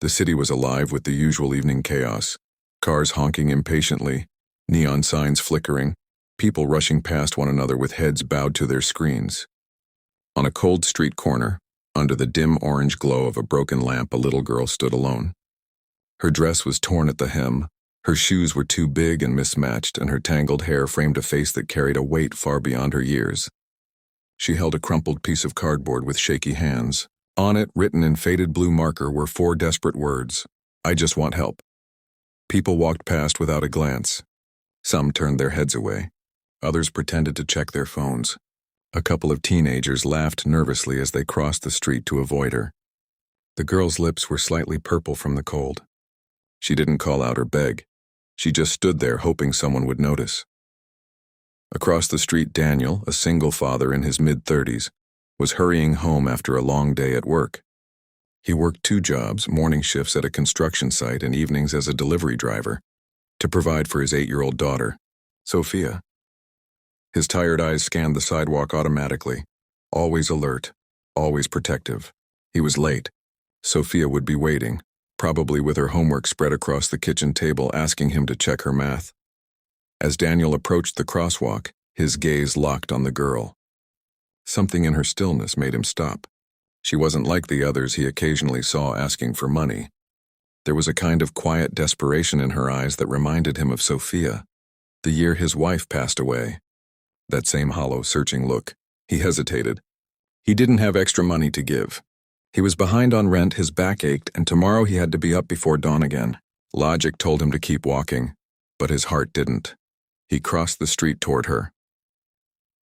The city was alive with the usual evening chaos. Cars honking impatiently, neon signs flickering, people rushing past one another with heads bowed to their screens. On a cold street corner, under the dim orange glow of a broken lamp, a little girl stood alone. Her dress was torn at the hem, her shoes were too big and mismatched, and her tangled hair framed a face that carried a weight far beyond her years. She held a crumpled piece of cardboard with shaky hands. On it, written in faded blue marker, were 4 desperate words: "I just want help." People walked past without a glance. Some turned their heads away. Others pretended to check their phones. A couple of teenagers laughed nervously as they crossed the street to avoid her. The girl's lips were slightly purple from the cold. She didn't call out or beg. She just stood there hoping someone would notice. Across the street, Daniel, a single father in his mid-30s, was hurrying home after a long day at work. He worked 2 jobs, morning shifts at a construction site and evenings as a delivery driver, to provide for his 8-year-old daughter, Sophia. His tired eyes scanned the sidewalk automatically, always alert, always protective. He was late. Sophia would be waiting, probably with her homework spread across the kitchen table, asking him to check her math. As Daniel approached the crosswalk, his gaze locked on the girl. Something in her stillness made him stop. She wasn't like the others he occasionally saw asking for money. There was a kind of quiet desperation in her eyes that reminded him of Sophia, the year his wife passed away. That same hollow, searching look. He hesitated. He didn't have extra money to give. He was behind on rent, his back ached, and tomorrow he had to be up before dawn again. Logic told him to keep walking, but his heart didn't. He crossed the street toward her.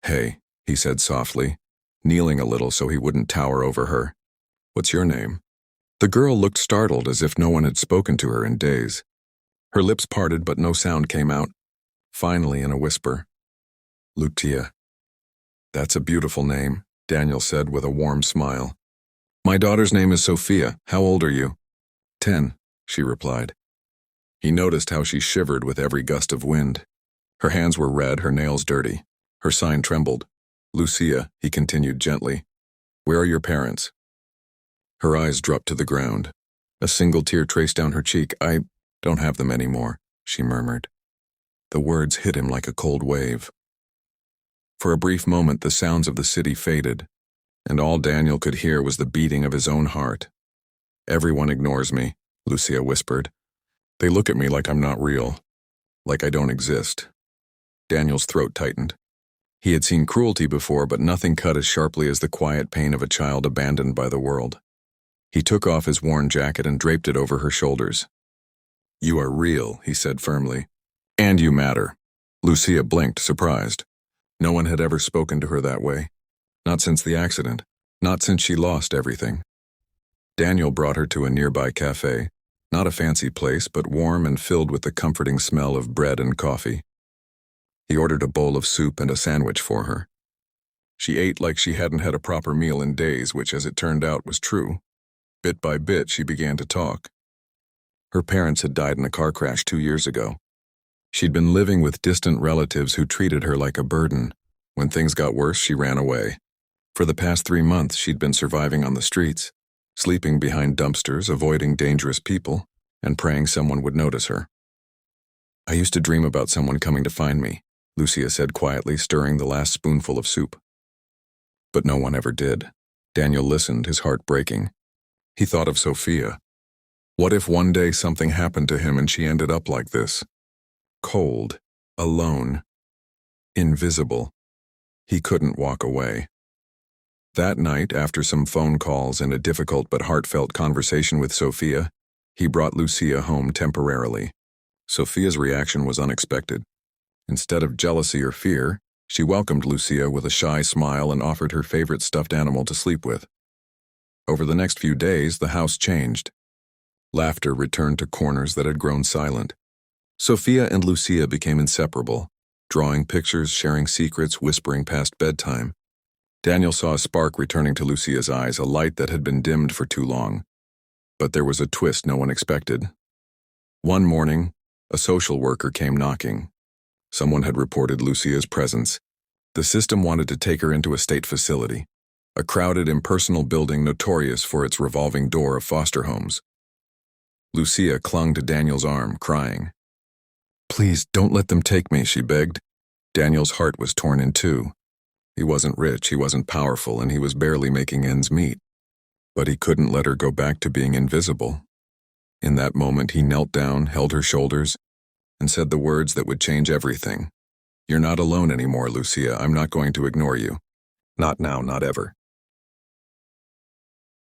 "Hey," he said softly, kneeling a little so he wouldn't tower over her. "What's your name?" The girl looked startled, as if no one had spoken to her in days. Her lips parted, but no sound came out. Finally, in a whisper, "Lucia." "That's a beautiful name," Daniel said with a warm smile. "My daughter's name is Sophia. How old are you?" 10, she replied. He noticed how she shivered with every gust of wind. Her hands were red, her nails dirty. Her sign trembled. "Lucia," he continued gently, "where are your parents?" Her eyes dropped to the ground. A single tear traced down her cheek. "I don't have them anymore," she murmured. The words hit him like a cold wave. For a brief moment, the sounds of the city faded, and all Daniel could hear was the beating of his own heart. "Everyone ignores me," Lucia whispered. "They look at me like I'm not real, like I don't exist." Daniel's throat tightened. He had seen cruelty before, but nothing cut as sharply as the quiet pain of a child abandoned by the world. He took off his worn jacket and draped it over her shoulders. "You are real," he said firmly. "And you matter." Lucia blinked, surprised. No one had ever spoken to her that way. Not since the accident. Not since she lost everything. Daniel brought her to a nearby cafe. Not a fancy place, but warm and filled with the comforting smell of bread and coffee. He ordered a bowl of soup and a sandwich for her. She ate like she hadn't had a proper meal in days, which, as it turned out, was true. Bit by bit, she began to talk. Her parents had died in a car crash 2 years ago. She'd been living with distant relatives who treated her like a burden. When things got worse, she ran away. For the past 3 months, she'd been surviving on the streets, sleeping behind dumpsters, avoiding dangerous people, and praying someone would notice her. "I used to dream about someone coming to find me," Lucia said quietly, stirring the last spoonful of soup. But no one ever did. Daniel listened, his heart breaking. He thought of Sophia. What if one day something happened to him and she ended up like this? Cold, alone, invisible. He couldn't walk away. That night, after some phone calls and a difficult but heartfelt conversation with Sophia, he brought Lucia home temporarily. Sophia's reaction was unexpected. Instead of jealousy or fear, she welcomed Lucia with a shy smile and offered her favorite stuffed animal to sleep with. Over the next few days, the house changed. Laughter returned to corners that had grown silent. Sophia and Lucia became inseparable, drawing pictures, sharing secrets, whispering past bedtime. Daniel saw a spark returning to Lucia's eyes, a light that had been dimmed for too long. But there was a twist no one expected. One morning, a social worker came knocking. Someone had reported Lucia's presence. The system wanted to take her into a state facility, a crowded, impersonal building notorious for its revolving door of foster homes. Lucia clung to Daniel's arm, crying. "Please, don't let them take me," she begged. Daniel's heart was torn in two. He wasn't rich, he wasn't powerful, and he was barely making ends meet. But he couldn't let her go back to being invisible. In that moment, he knelt down, held her shoulders, and said the words that would change everything. "You're not alone anymore, Lucia. I'm not going to ignore you. Not now, not ever."